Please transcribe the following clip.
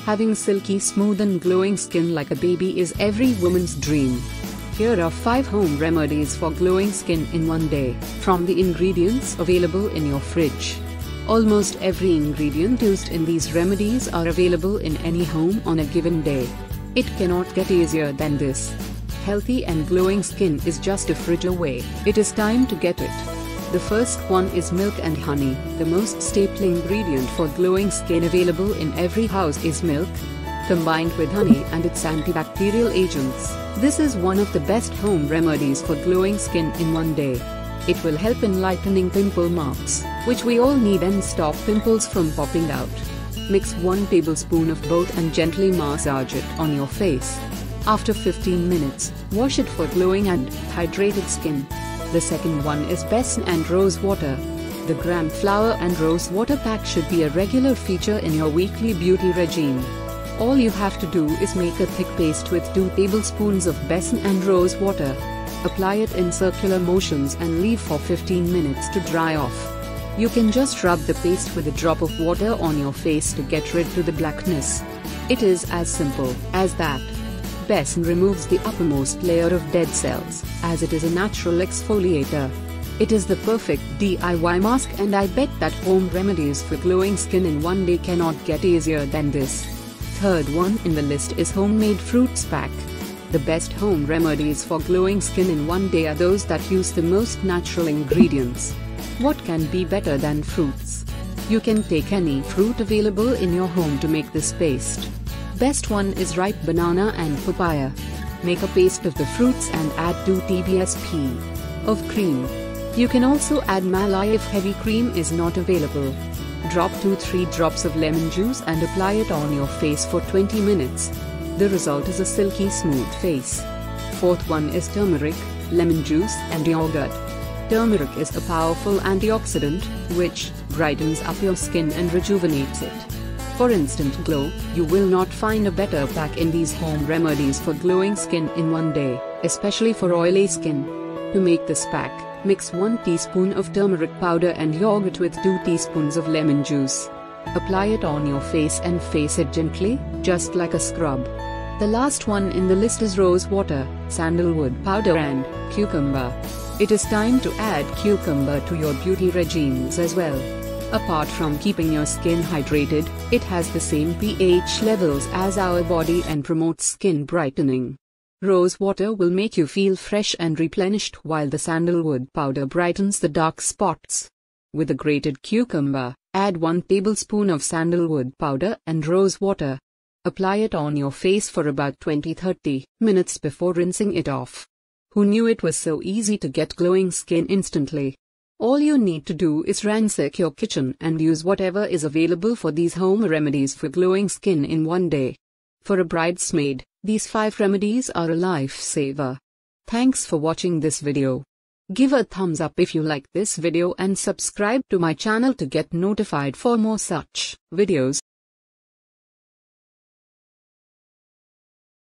Having silky smooth and glowing skin like a baby is every woman's dream. Here are 5 home remedies for glowing skin in one day, from the ingredients available in your fridge. Almost every ingredient used in these remedies are available in any home on a given day. It cannot get easier than this. Healthy and glowing skin is just a fridge away. It is time to get it. The first one is milk and honey. The most staple ingredient for glowing skin available in every house is milk, combined with honey and its antibacterial agents. This is one of the best home remedies for glowing skin in one day. It will help in lightening pimple marks, which we all need, and stop pimples from popping out. Mix 1 tablespoon of both and gently massage it on your face. After 15 minutes, wash it for glowing and hydrated skin. The second one is besan and rose water. The gram flour and rose water pack should be a regular feature in your weekly beauty regime. All you have to do is make a thick paste with 2 tablespoons of besan and rose water. Apply it in circular motions and leave for 15 minutes to dry off. You can just rub the paste with a drop of water on your face to get rid of the blackness. It is as simple as that. Besan removes the uppermost layer of dead cells, as it is a natural exfoliator. It is the perfect DIY mask, and I bet that home remedies for glowing skin in one day cannot get easier than this. Third one in the list is homemade fruits pack. The best home remedies for glowing skin in one day are those that use the most natural ingredients. What can be better than fruits? You can take any fruit available in your home to make this paste. Best one is ripe banana and papaya. Make a paste of the fruits and add 2 tablespoons of cream. You can also add malai if heavy cream is not available. Drop 2-3 drops of lemon juice and apply it on your face for 20 minutes. The result is a silky smooth face. Fourth one is turmeric, lemon juice and yogurt. Turmeric is a powerful antioxidant, which brightens up your skin and rejuvenates it. For instant glow, you will not find a better pack in these home remedies for glowing skin in one day, especially for oily skin. To make this pack, mix 1 teaspoon of turmeric powder and yogurt with 2 teaspoons of lemon juice. Apply it on your face and face it gently, just like a scrub. The last one in the list is rose water, sandalwood powder and cucumber. It is time to add cucumber to your beauty regimes as well. Apart from keeping your skin hydrated, it has the same pH levels as our body and promotes skin brightening. Rose water will make you feel fresh and replenished, while the sandalwood powder brightens the dark spots. With a grated cucumber, add 1 tablespoon of sandalwood powder and rose water. Apply it on your face for about 20-30 minutes before rinsing it off. Who knew it was so easy to get glowing skin instantly? All you need to do is ransack your kitchen and use whatever is available for these home remedies for glowing skin in one day. For a bridesmaid, these 5 remedies are a lifesaver. Thanks for watching this video. Give a thumbs up if you like this video and subscribe to my channel to get notified for more such videos.